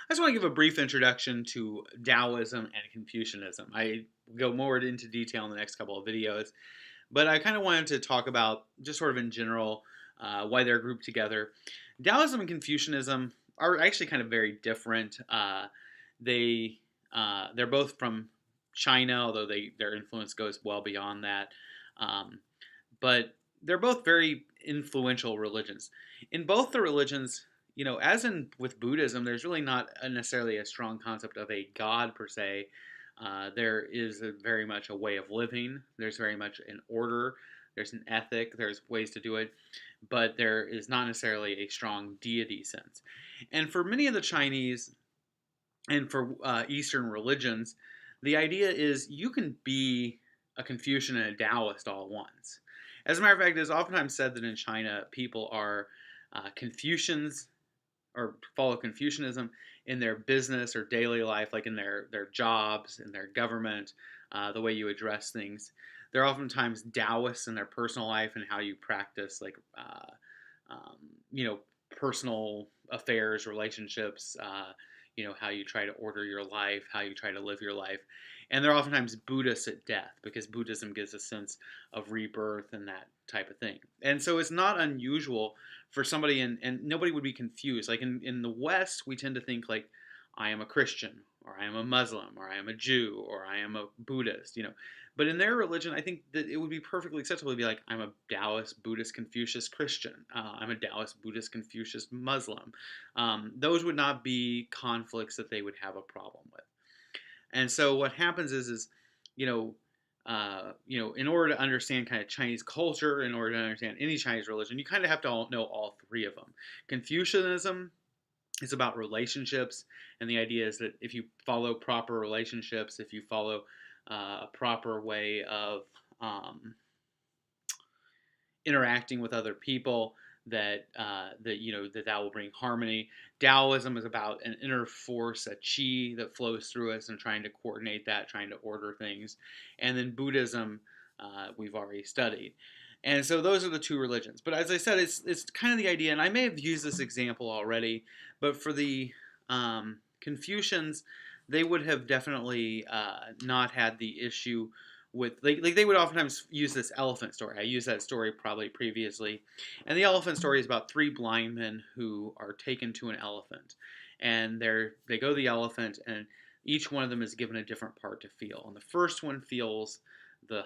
I just want to give a brief introduction to Taoism and Confucianism. I go more into detail in the next couple of videos, but I kind of wanted to talk about just sort of in general why they're grouped together. Taoism and Confucianism are actually kind of very different. They they're both from China, although their influence goes well beyond that. Um, but they're both very influential religions. In both the religions, as in with Buddhism, there's really not necessarily a strong concept of a god per se. There is very much a way of living. There's very much an order. There's an ethic. There's ways to do it, but there is not necessarily a strong deity sense. And for many of the Chinese and for Eastern religions, the idea is you can be a Confucian and a Taoist all at once. As a matter of fact, it is oftentimes said that in China, people are Confucians or follow Confucianism in their business or daily life, like in their jobs, in their government, the way you address things. They're oftentimes Taoists in their personal life and how you practice, like, um, you know, personal affairs, relationships, how you try to order your life, how you try to live your life. And they're oftentimes Buddhists at death because Buddhism gives a sense of rebirth and that type of thing. And so it's not unusual for somebody, and nobody would be confused. Like in the West, we tend to think like, I am a Christian, or I am a Muslim, or I am a Jew, or I am a Buddhist. But in their religion, I think that it would be perfectly acceptable to be like, I'm a Taoist, Buddhist, Confucius Christian. I'm a Taoist, Buddhist, Confucius Muslim. Those would not be conflicts that they would have a problem with. And so what happens is in order to understand kind of Chinese culture, in order to understand any Chinese religion, you kind of have to know all three of them. Confucianism is about relationships, and the idea is that if you follow proper relationships, if you follow a proper way of interacting with other people, that will bring harmony. Taoism is about an inner force, a qi that flows through us, and trying to coordinate that, trying to order things. And then Buddhism, we've already studied. And so those are the two religions. But as I said, it's kind of the idea, and I may have used this example already, but for the Confucians, they would have definitely not had the issue with, like they would oftentimes use this elephant story. I used that story probably previously, and the elephant story is about three blind men who are taken to an elephant, and they go to the elephant, and each one of them is given a different part to feel. And the first one feels the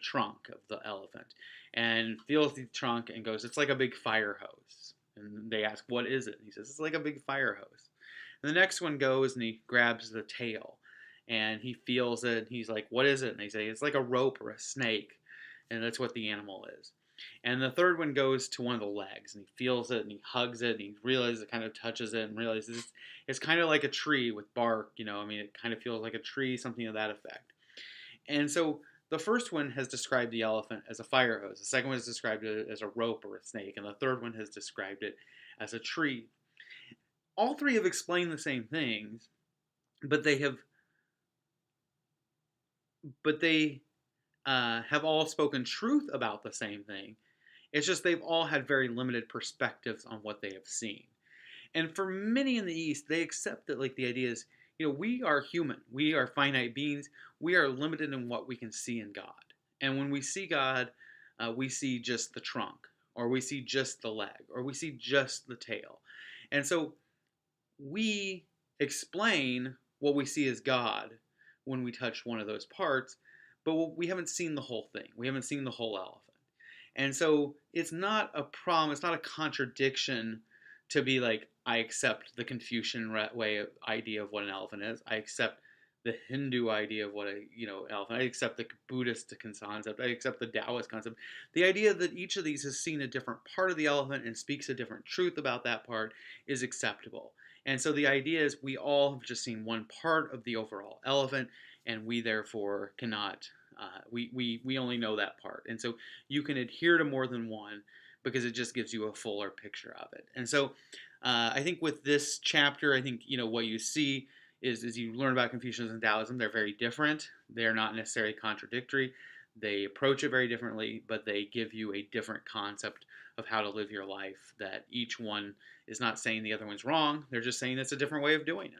trunk of the elephant, and feels the trunk and goes, "It's like a big fire hose." And they ask, "What is it?" And he says, "It's like a big fire hose." And the next one goes and he grabs the tail, and he feels it. He's like, "What is it?" And they say, "It's like a rope or a snake." And that's what the animal is. And the third one goes to one of the legs, and he feels it, and he hugs it, and he realizes it, kind of touches it, and realizes it's kind of like a tree with bark. I mean, it kind of feels like a tree, something of that effect. And so the first one has described the elephant as a fire hose. The second one has described it as a rope or a snake, and the third one has described it as a tree. All three have explained the same things, but they have all spoken truth about the same thing. It's just they've all had very limited perspectives on what they have seen. And for many in the East, they accept that, like, the idea is, we are human. We are finite beings. We are limited in what we can see in God. And when we see God, we see just the trunk, or we see just the leg, or we see just the tail. And so we explain what we see as God when we touch one of those parts, but we haven't seen the whole thing. We haven't seen the whole elephant. And so it's not a problem, it's not a contradiction to be like, I accept the Confucian idea of what an elephant is. I accept the Hindu idea of what elephant. I accept the Buddhist concept. I accept the Taoist concept. The idea that each of these has seen a different part of the elephant and speaks a different truth about that part is acceptable. And so the idea is we all have just seen one part of the overall elephant, and we therefore cannot, we only know that part. And so you can adhere to more than one because it just gives you a fuller picture of it. And so I think with this chapter, I think, what you see is you learn about Confucianism and Taoism. They're very different. They're not necessarily contradictory. They approach it very differently, but they give you a different concept of how to live your life. That each one is not saying the other one's wrong, they're just saying it's a different way of doing it.